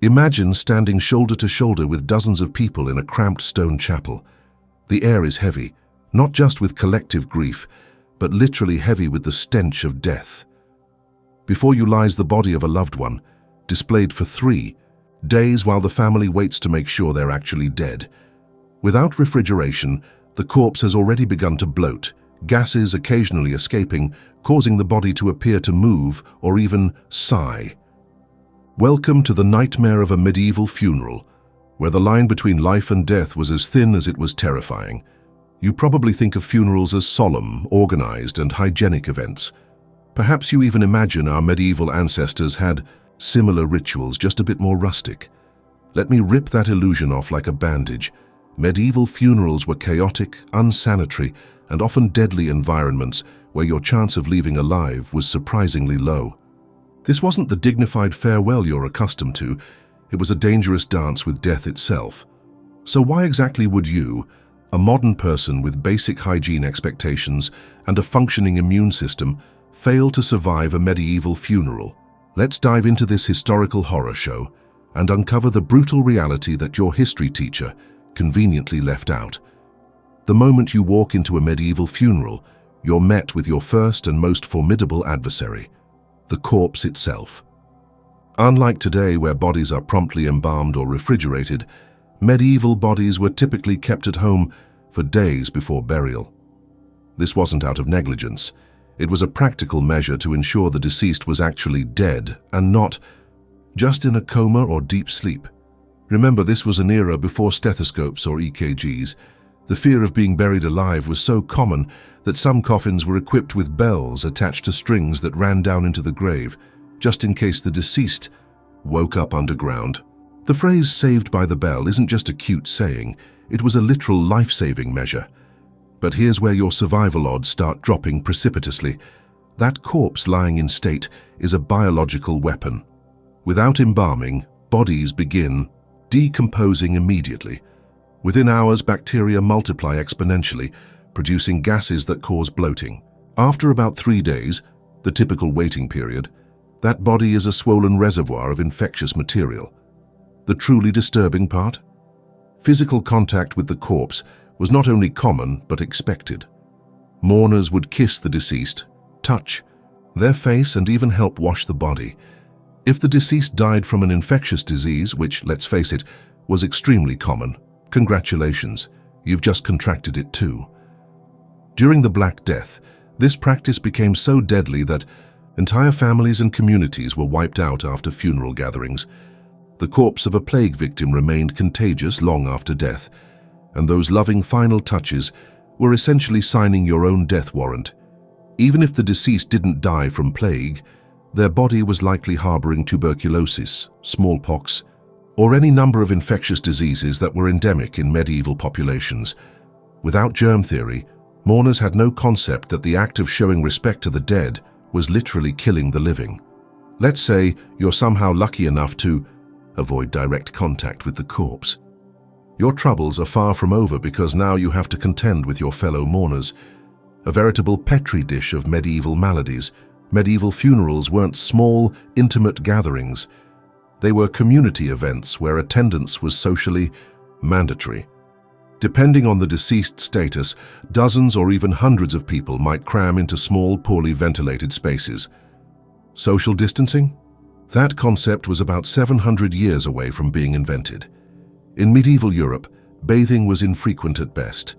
Imagine standing shoulder to shoulder with dozens of people in a cramped stone chapel. The air is heavy, not just with collective grief, but literally heavy with the stench of death. Before you lies the body of a loved one, displayed for 3 days while the family waits to make sure they're actually dead. Without refrigeration, the corpse has already begun to bloat, gases occasionally escaping, causing the body to appear to move or even sigh. Welcome to the nightmare of a medieval funeral, where the line between life and death was as thin as it was terrifying. You probably think of funerals as solemn, organized, and hygienic events. Perhaps you even imagine our medieval ancestors had similar rituals, just a bit more rustic. Let me rip that illusion off like a bandage. Medieval funerals were chaotic, unsanitary, and often deadly environments where your chance of leaving alive was surprisingly low. This wasn't the dignified farewell you're accustomed to. It was a dangerous dance with death itself. So why exactly would you, a modern person with basic hygiene expectations and a functioning immune system, fail to survive a medieval funeral? Let's dive into this historical horror show and uncover the brutal reality that your history teacher conveniently left out. The moment you walk into a medieval funeral, you're met with your first and most formidable adversary, the corpse itself. Unlike today, where bodies are promptly embalmed or refrigerated, medieval bodies were typically kept at home for days before burial. This wasn't out of negligence. It was a practical measure to ensure the deceased was actually dead and not just in a coma or deep sleep. Remember, this was an era before stethoscopes or EKGs. The fear of being buried alive was so common that some coffins were equipped with bells attached to strings that ran down into the grave, just in case the deceased woke up underground. The phrase "saved by the bell" isn't just a cute saying, it was a literal life-saving measure. But here's where your survival odds start dropping precipitously. That corpse lying in state is a biological weapon. Without embalming, bodies begin decomposing immediately. Within hours, bacteria multiply exponentially, producing gases that cause bloating. After about 3 days, the typical waiting period, that body is a swollen reservoir of infectious material. The truly disturbing part? Physical contact with the corpse was not only common, but expected. Mourners would kiss the deceased, touch their face, and even help wash the body. If the deceased died from an infectious disease, which, let's face it, was extremely common, congratulations, you've just contracted it too. During the Black Death, this practice became so deadly that entire families and communities were wiped out after funeral gatherings. The corpse of a plague victim remained contagious long after death, and those loving final touches were essentially signing your own death warrant. Even if the deceased didn't die from plague, their body was likely harboring tuberculosis, smallpox, or any number of infectious diseases that were endemic in medieval populations. Without germ theory, mourners had no concept that the act of showing respect to the dead was literally killing the living. Let's say you're somehow lucky enough to avoid direct contact with the corpse. Your troubles are far from over, because now you have to contend with your fellow mourners. A veritable petri dish of medieval maladies. Medieval funerals weren't small, intimate gatherings. They were community events where attendance was socially mandatory. Depending on the deceased status, dozens or even hundreds of people might cram into small, poorly ventilated spaces. Social distancing? That concept was about 700 years away from being invented. In medieval Europe, bathing was infrequent at best.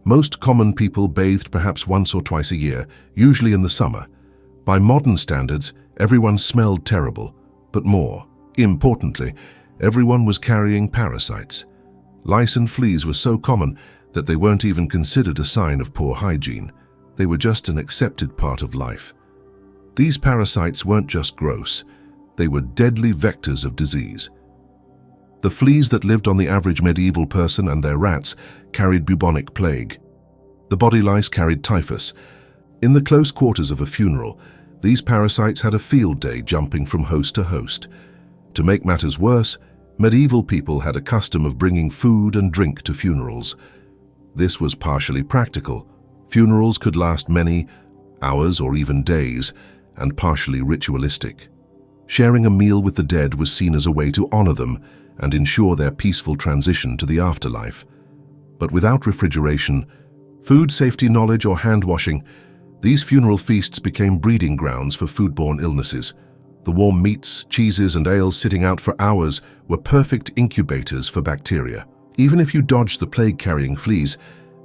Most common people bathed perhaps once or twice a year, usually in the summer. By modern standards, everyone smelled terrible, but more importantly, everyone was carrying parasites. Lice and fleas were so common that they weren't even considered a sign of poor hygiene. They were just an accepted part of life. These parasites weren't just gross, they were deadly vectors of disease. The fleas that lived on the average medieval person and their rats carried bubonic plague. The body lice carried typhus. In the close quarters of a funeral, these parasites had a field day jumping from host to host. To make matters worse, medieval people had a custom of bringing food and drink to funerals. This was partially practical. Funerals could last many hours or even days, and partially ritualistic. Sharing a meal with the dead was seen as a way to honor them and ensure their peaceful transition to the afterlife. But without refrigeration, food safety knowledge or hand washing, these funeral feasts became breeding grounds for foodborne illnesses. The warm meats, cheeses, and ales sitting out for hours were perfect incubators for bacteria. Even if you dodged the plague-carrying fleas,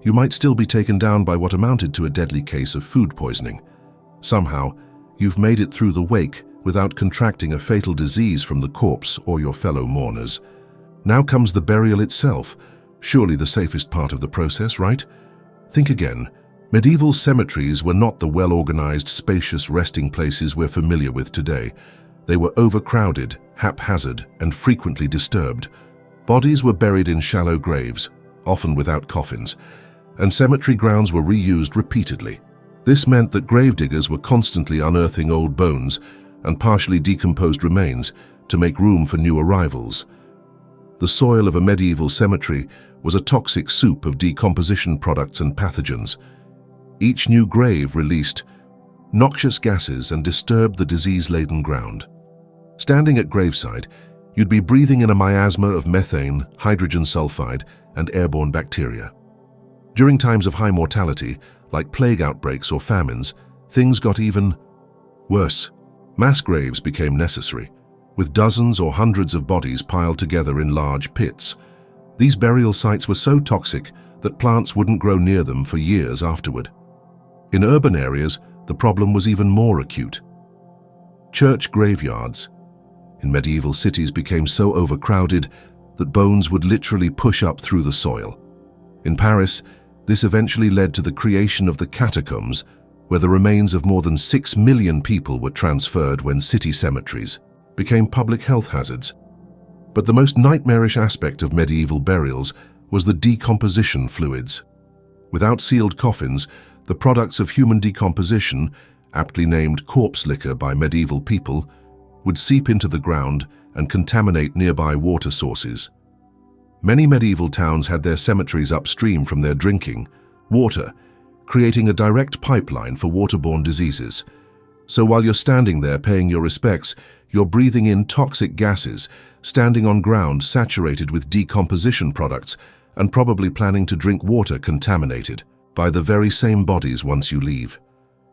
you might still be taken down by what amounted to a deadly case of food poisoning. Somehow, you've made it through the wake without contracting a fatal disease from the corpse or your fellow mourners. Now comes the burial itself, surely the safest part of the process, right? Think again. Medieval cemeteries were not the well-organized, spacious resting places we're familiar with today. They were overcrowded, haphazard, and frequently disturbed. Bodies were buried in shallow graves, often without coffins, and cemetery grounds were reused repeatedly. This meant that gravediggers were constantly unearthing old bones and partially decomposed remains to make room for new arrivals. The soil of a medieval cemetery was a toxic soup of decomposition products and pathogens. Each new grave released noxious gases and disturbed the disease-laden ground. Standing at graveside, you'd be breathing in a miasma of methane, hydrogen sulfide, and airborne bacteria. During times of high mortality, like plague outbreaks or famines, things got even worse. Mass graves became necessary, with dozens or hundreds of bodies piled together in large pits. These burial sites were so toxic that plants wouldn't grow near them for years afterward. In urban areas, the problem was even more acute. Church graveyards in medieval cities became so overcrowded that bones would literally push up through the soil. In Paris, this eventually led to the creation of the catacombs, where the remains of more than 6 million people were transferred when city cemeteries became public health hazards. But the most nightmarish aspect of medieval burials was the decomposition fluids. Without sealed coffins, the products of human decomposition, aptly named corpse liquor by medieval people, would seep into the ground and contaminate nearby water sources. Many medieval towns had their cemeteries upstream from their drinking water, creating a direct pipeline for waterborne diseases. So while you're standing there paying your respects, you're breathing in toxic gases, standing on ground saturated with decomposition products, and probably planning to drink water contaminated by the very same bodies once you leave.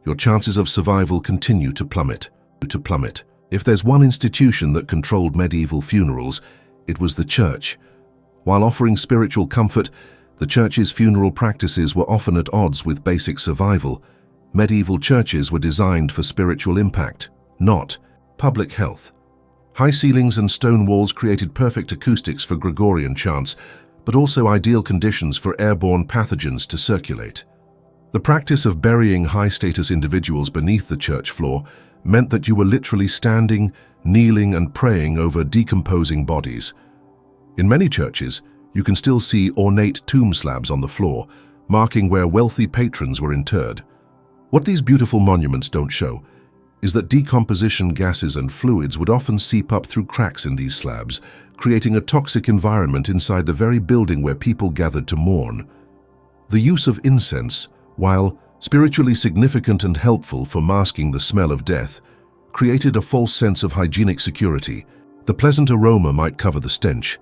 Your chances of survival continue to plummet. If there's one institution that controlled medieval funerals, it was the church. While offering spiritual comfort, the church's funeral practices were often at odds with basic survival. Medieval churches were designed for spiritual impact, not public health. High ceilings and stone walls created perfect acoustics for Gregorian chants, but also ideal conditions for airborne pathogens to circulate. The practice of burying high-status individuals beneath the church floor meant that you were literally standing, kneeling, and praying over decomposing bodies. In many churches, you can still see ornate tomb slabs on the floor, marking where wealthy patrons were interred. What these beautiful monuments don't show is that decomposition gases and fluids would often seep up through cracks in these slabs, creating a toxic environment inside the very building where people gathered to mourn. The use of incense, while spiritually significant and helpful for masking the smell of death, created a false sense of hygienic security. The pleasant aroma might cover the stench,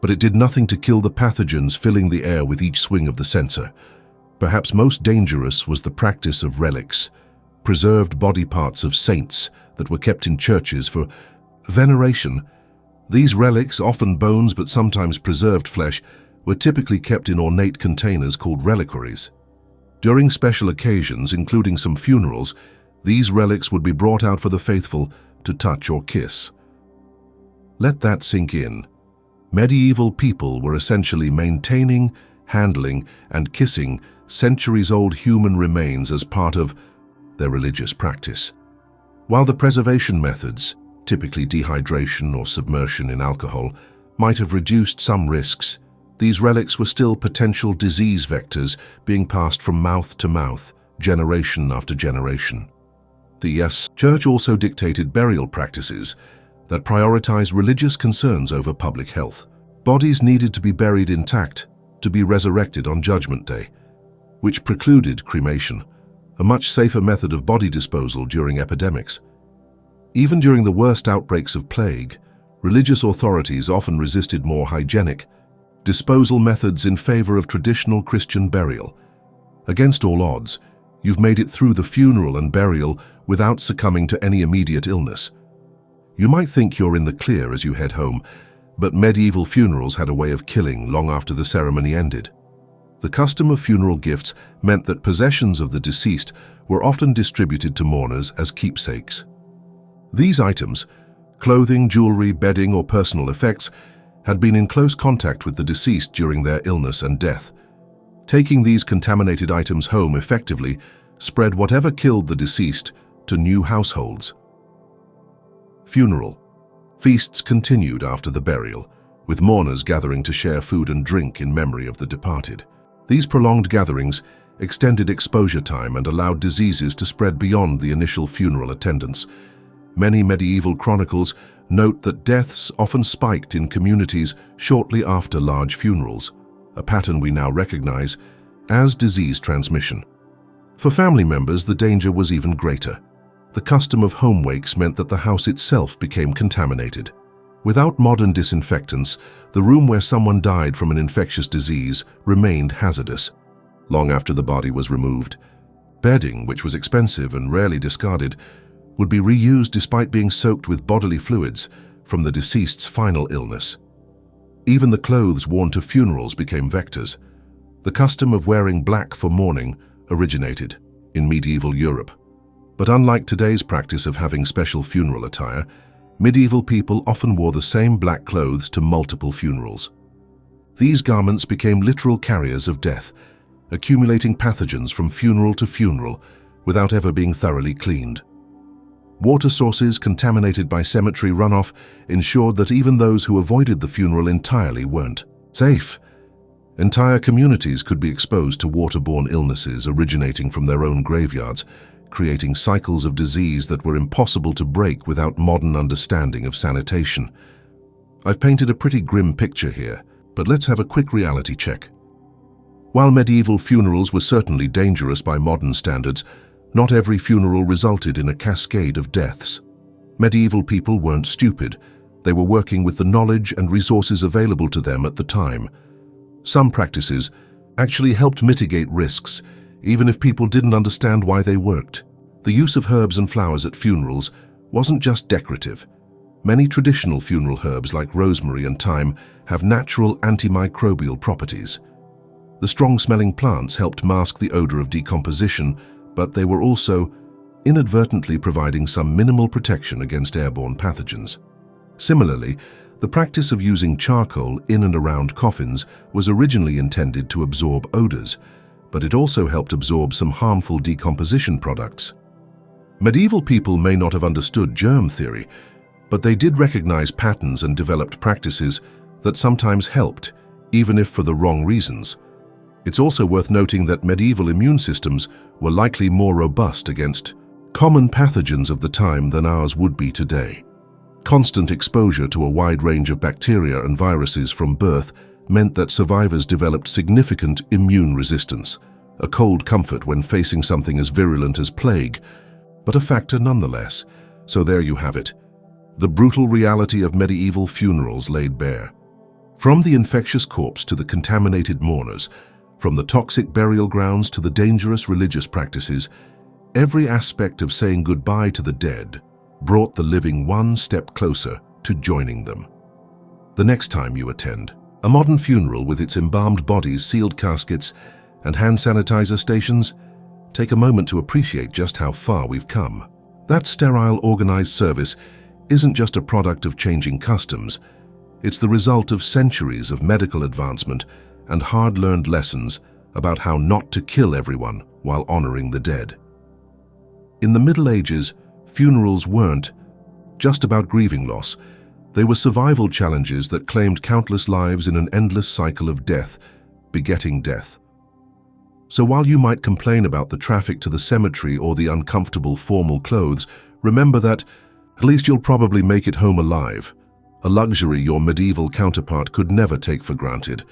but it did nothing to kill the pathogens filling the air with each swing of the censer. Perhaps most dangerous was the practice of relics, preserved body parts of saints that were kept in churches for veneration. These relics, often bones but sometimes preserved flesh, were typically kept in ornate containers called reliquaries. During special occasions, including some funerals, these relics would be brought out for the faithful to touch or kiss. Let that sink in. Medieval people were essentially maintaining, handling, and kissing centuries-old human remains as part of their religious practice. While the preservation methods, typically dehydration or submersion in alcohol, might have reduced some risks, these relics were still potential disease vectors being passed from mouth to mouth, generation after generation. The Church also dictated burial practices that prioritized religious concerns over public health. Bodies needed to be buried intact to be resurrected on Judgment Day, which precluded cremation, a much safer method of body disposal during epidemics. Even during the worst outbreaks of plague, religious authorities often resisted more hygienic disposal methods in favor of traditional Christian burial. Against all odds, you've made it through the funeral and burial without succumbing to any immediate illness. You might think you're in the clear as you head home, but medieval funerals had a way of killing long after the ceremony ended. The custom of funeral gifts meant that possessions of the deceased were often distributed to mourners as keepsakes. These items, clothing, jewelry, bedding, or personal effects, had been in close contact with the deceased during their illness and death. Taking these contaminated items home effectively spread whatever killed the deceased to new households. Funeral. Feasts continued after the burial, with mourners gathering to share food and drink in memory of the departed. These prolonged gatherings extended exposure time and allowed diseases to spread beyond the initial funeral attendance. Many medieval chronicles note that deaths often spiked in communities shortly after large funerals, a pattern we now recognize as disease transmission. For family members, the danger was even greater. The custom of home wakes meant that the house itself became contaminated. Without modern disinfectants, the room where someone died from an infectious disease remained hazardous. Long after the body was removed, bedding, which was expensive and rarely discarded, would be reused despite being soaked with bodily fluids from the deceased's final illness. Even the clothes worn to funerals became vectors. The custom of wearing black for mourning originated in medieval Europe. But unlike today's practice of having special funeral attire, medieval people often wore the same black clothes to multiple funerals. These garments became literal carriers of death, accumulating pathogens from funeral to funeral without ever being thoroughly cleaned. Water sources contaminated by cemetery runoff ensured that even those who avoided the funeral entirely weren't safe. Entire communities could be exposed to waterborne illnesses originating from their own graveyards, creating cycles of disease that were impossible to break without modern understanding of sanitation. I've painted a pretty grim picture here, but let's have a quick reality check. While medieval funerals were certainly dangerous by modern standards, not every funeral resulted in a cascade of deaths. Medieval people weren't stupid. They were working with the knowledge and resources available to them at the time. Some practices actually helped mitigate risks, even if people didn't understand why they worked. The use of herbs and flowers at funerals wasn't just decorative. Many traditional funeral herbs like rosemary and thyme have natural antimicrobial properties. The strong-smelling plants helped mask the odor of decomposition, but they were also inadvertently providing some minimal protection against airborne pathogens. Similarly, the practice of using charcoal in and around coffins was originally intended to absorb odors, but it also helped absorb some harmful decomposition products. Medieval people may not have understood germ theory, but they did recognize patterns and developed practices that sometimes helped, even if for the wrong reasons. It's also worth noting that medieval immune systems were likely more robust against common pathogens of the time than ours would be today. Constant exposure to a wide range of bacteria and viruses from birth meant that survivors developed significant immune resistance, a cold comfort when facing something as virulent as plague, but a factor nonetheless. So there you have it, the brutal reality of medieval funerals laid bare. From the infectious corpse to the contaminated mourners, from the toxic burial grounds to the dangerous religious practices, every aspect of saying goodbye to the dead brought the living one step closer to joining them. The next time you attend a modern funeral with its embalmed bodies, sealed caskets, and hand sanitizer stations, take a moment to appreciate just how far we've come. That sterile, organized service isn't just a product of changing customs. It's the result of centuries of medical advancement and hard-learned lessons about how not to kill everyone while honoring the dead. In the Middle Ages, funerals weren't just about grieving loss. They were survival challenges that claimed countless lives in an endless cycle of death, begetting death. So while you might complain about the traffic to the cemetery or the uncomfortable formal clothes, remember that at least you'll probably make it home alive, a luxury your medieval counterpart could never take for granted.